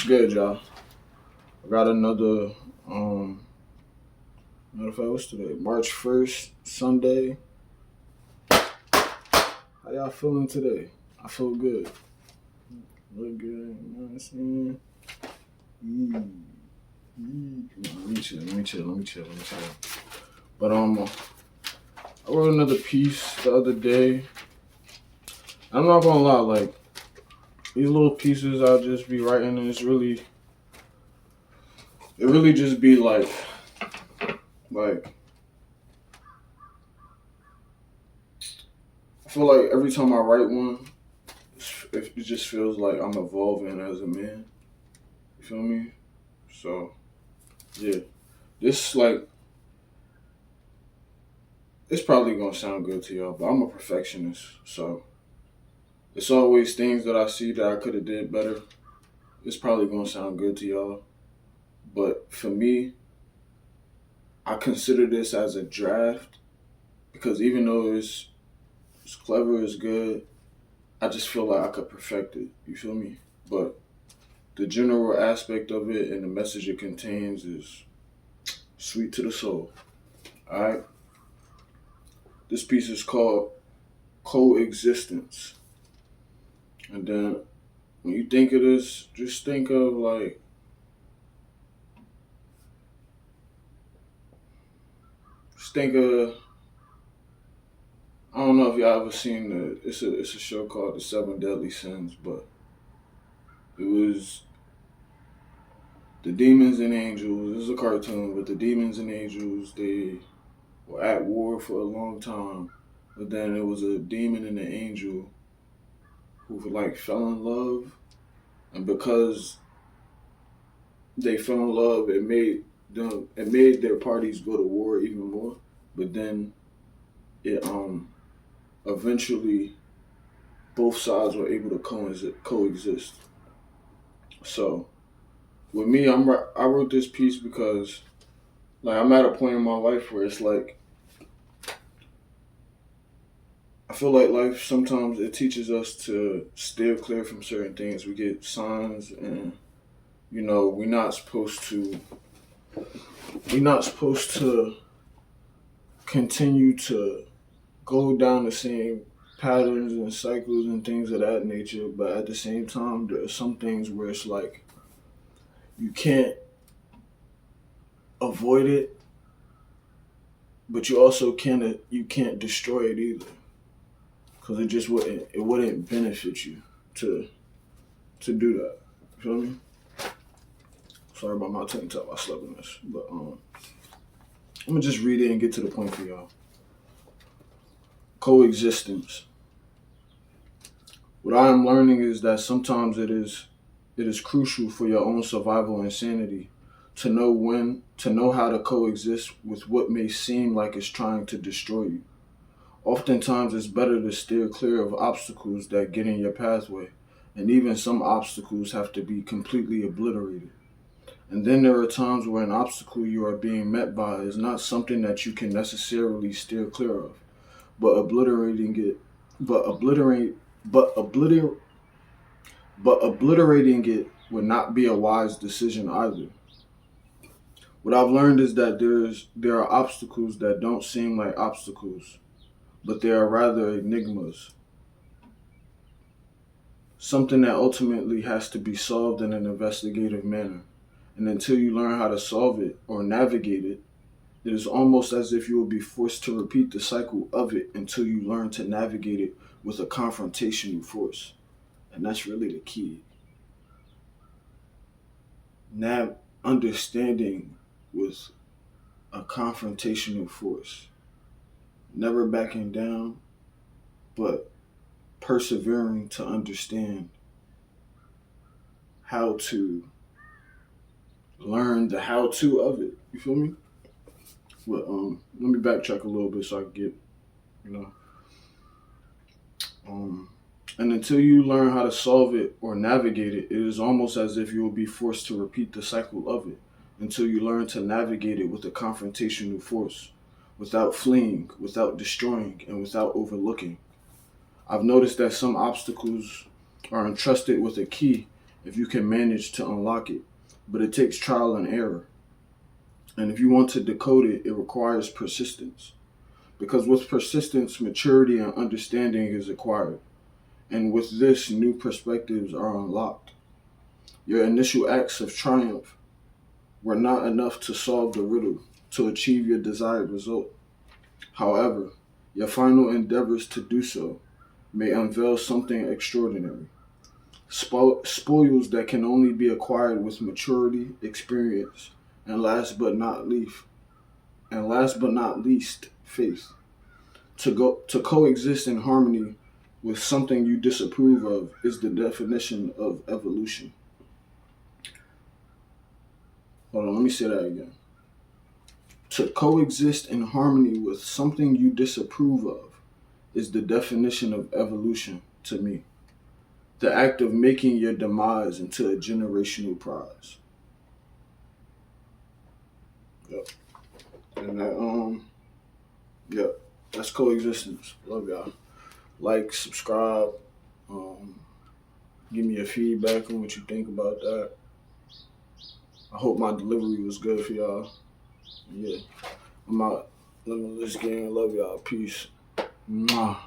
Good, y'all. I got another matter of fact, what's today? March 1st, Sunday. How y'all feeling today? I feel good. Look good, you know what I'm saying? Let me chill. But I wrote another piece the other day. I'm not gonna lie, like these little pieces I'll just be writing and it really just be like I feel like every time I write one, it just feels like I'm evolving as a man. You feel me? So yeah, this it's probably gonna sound good to y'all, but I'm a perfectionist, so it's always things that I see that I could have did better. It's probably gonna sound good to y'all, but for me, I consider this as a draft because even though it's clever, it's good. I just feel like I could perfect it. You feel me? But the general aspect of it and the message it contains is sweet to the soul. All right. This piece is called CoExistance, and then when you think of this, just think of just think of. I don't know if y'all ever seen it's a show called The Seven Deadly Sins, but it was the demons and angels. This is a cartoon, but the demons and angels they were at war for a long time. But then it was a demon and an angel who fell in love, and because they fell in love, it made their parties go to war even more. But then it eventually both sides were able to coexist. So with me, I wrote this piece because I'm at a point in my life where it's like I feel like life sometimes it teaches us to steer clear from certain things. We get signs, and we're not supposed to continue to go down the same patterns and cycles and things of that nature. But at the same time, there are some things where it's like you can't avoid it, but you can't destroy it either, because it wouldn't benefit you to do that. You feel me? Sorry about my tank top. I slept in this, but I'm gonna just read it and get to the point for y'all. Coexistence. What I am learning is that sometimes it is crucial for your own survival and sanity to know how to coexist with what may seem like it's trying to destroy you. Oftentimes, it's better to steer clear of obstacles that get in your pathway, and even some obstacles have to be completely obliterated. And then there are times where an obstacle you are being met by is not something that you can necessarily steer clear of, but obliterating it, but obliterate, but obliter, but obliterating it would not be a wise decision either. What I've learned is that there are obstacles that don't seem like obstacles, but they are rather enigmas. Something that ultimately has to be solved in an investigative manner. And until you learn how to solve it or navigate it, it is almost as if you will be forced to repeat the cycle of it until you learn to navigate it with a confrontational force. And that's really the key. Understanding with a confrontational force. Never backing down, but persevering to understand how to learn the how to of it. You feel me? But let me backtrack a little bit so I can get, you know. And until you learn how to solve it or navigate it, it is almost as if you will be forced to repeat the cycle of it until you learn to navigate it with a confrontational force, without fleeing, without destroying, and without overlooking. I've noticed that some obstacles are entrusted with a key, if you can manage to unlock it. But it takes trial and error. And if you want to decode it, it requires persistence. Because with persistence, maturity and understanding is acquired. And with this, new perspectives are unlocked. Your initial acts of triumph were not enough to solve the riddle, to achieve your desired result. However, your final endeavors to do so may unveil something extraordinary. Spoils that can only be acquired with maturity, experience, and last but not least, faith. To coexist in harmony with something you disapprove of is the definition of evolution. Hold on, let me say that again. To coexist in harmony with something you disapprove of is the definition of evolution to me. The act of making your demise into a generational prize. Yep. And yep, that's coexistence. Love y'all. Like, subscribe, give me your feedback on what you think about that. I hope my delivery was good for y'all. Yeah. I'm out. Living this game. Love y'all. Peace. Mwah.